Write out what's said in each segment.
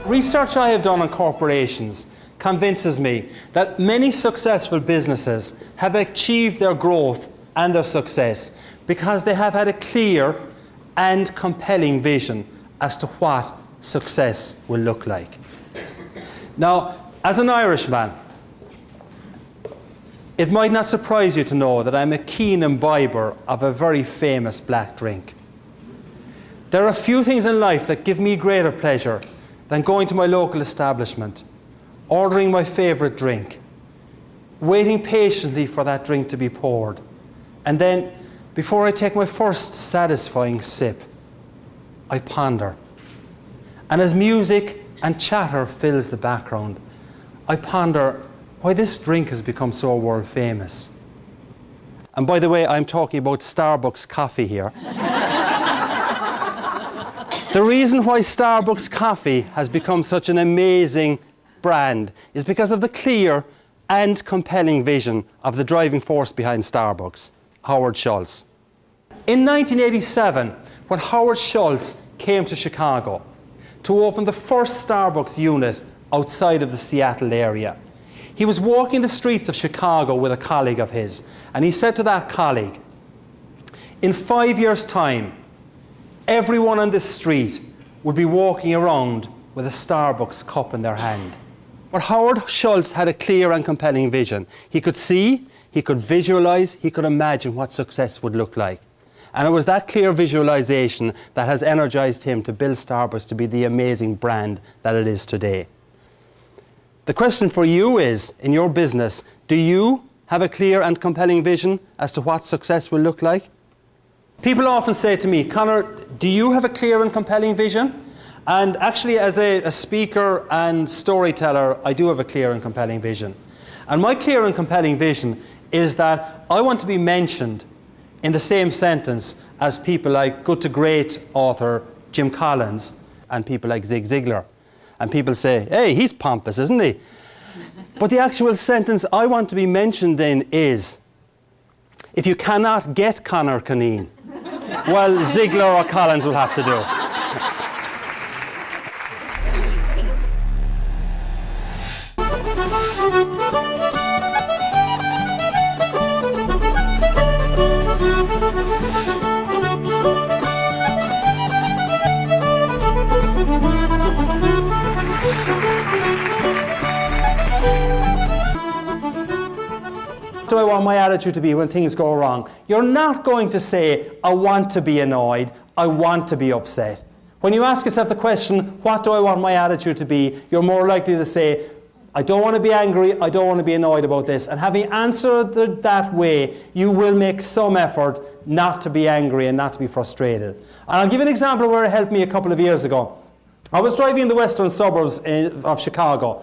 Research I have done on corporations convinces me that many successful businesses have achieved their growth and their success because they have had a clear and compelling vision as to what success will look like. Now, as an Irishman, it might not surprise you to know that I'm a keen imbiber of a very famous black drink. There are few things in life that give me greater pleasure than going to my local establishment, ordering my favourite drink, waiting patiently for that drink to be poured, and then, before I take my first satisfying sip, I ponder. And as music and chatter fills the background, I ponder why this drink has become so world famous. And by the way, I'm talking about Starbucks coffee here. The reason why Starbucks coffee has become such an amazing brand is because of the clear and compelling vision of the driving force behind Starbucks, Howard Schultz. In 1987, when Howard Schultz came to Chicago to open the first Starbucks unit outside of the Seattle area, he was walking the streets of Chicago with a colleague of his, and he said to that colleague, "In 5 years' time, everyone on this street would be walking around with a Starbucks cup in their hand." But Howard Schultz had a clear and compelling vision. He could see, he could visualize, he could imagine what success would look like. And it was that clear visualization that has energized him to build Starbucks to be the amazing brand that it is today. The question for you is, in your business, do you have a clear and compelling vision as to what success will look like? People often say to me, "Conor, do you have a clear and compelling vision?" And actually, as a speaker and storyteller, I do have a clear and compelling vision. And my clear and compelling vision is that I want to be mentioned in the same sentence as people like good to great author Jim Collins and people like Zig Ziglar. And people say, "Hey, he's pompous, isn't he?" But the actual sentence I want to be mentioned in is, "If you cannot get Conor Cunneen, well, Ziglar or Collins will have to do." What do I want my attitude to be when things go wrong? You're not going to say, "I want to be annoyed, I want to be upset." When you ask yourself the question, "What do I want my attitude to be?" you're more likely to say, "I don't want to be angry, I don't want to be annoyed about this." And having answered it that way, you will make some effort not to be angry and not to be frustrated. And I'll give you an example where it helped me a couple of years ago. I was driving in the western suburbs of Chicago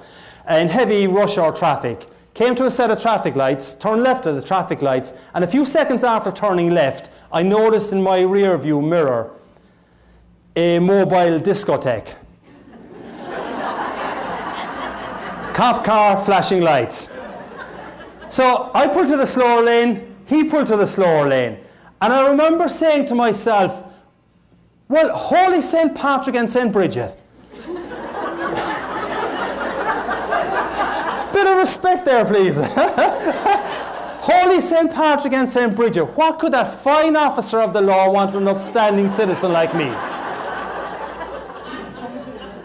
in heavy rush hour traffic. Came to a set of traffic lights, turned left at the traffic lights, and a few seconds after turning left, I noticed in my rear view mirror a mobile discotheque. Cop car, flashing lights. So I pulled to the slower lane, he pulled to the slower lane. And I remember saying to myself, "Well, holy St. Patrick and St. Bridget." Bit of respect there, please. Holy St. Patrick and St. Bridget, what could that fine officer of the law want from an upstanding citizen like me?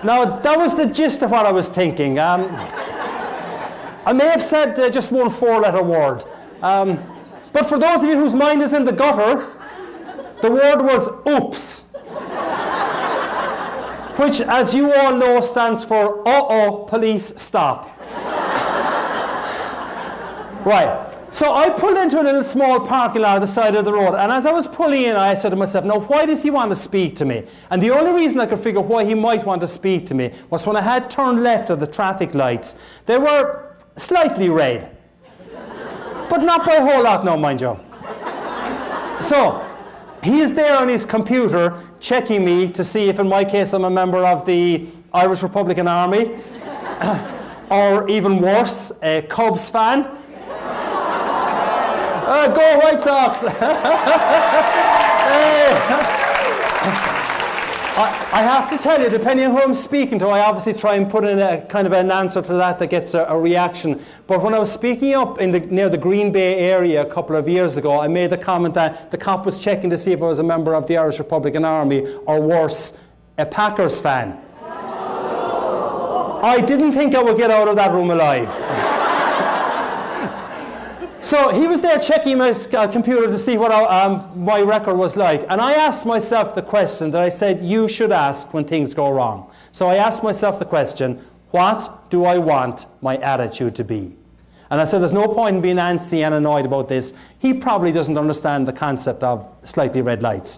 Now, that was the gist of what I was thinking. I may have said just one four-letter word. But for those of you whose mind is in the gutter, the word was oops. Which, as you all know, stands for uh-oh, police, stop. Right, so I pulled into a little small parking lot at the side of the road, and as I was pulling in, I said to myself, "Now, why does he want to speak to me?" And the only reason I could figure why he might want to speak to me was when I had turned left at the traffic lights. They were slightly red, but not by a whole lot now, mind you. So, he is there on his computer checking me to see if, in my case, I'm a member of the Irish Republican Army, or even worse, a Cubs fan. Go White Sox! I have to tell you, depending on who I'm speaking to, I obviously try and put in a kind of an answer to that gets a reaction. But when I was speaking up near the Green Bay area a couple of years ago, I made the comment that the cop was checking to see if I was a member of the Irish Republican Army, or worse, a Packers fan. I didn't think I would get out of that room alive. So he was there checking my computer to see what my record was like. And I asked myself the question that I said you should ask when things go wrong. So I asked myself the question, what do I want my attitude to be? And I said there's no point in being antsy and annoyed about this. He probably doesn't understand the concept of slightly red lights.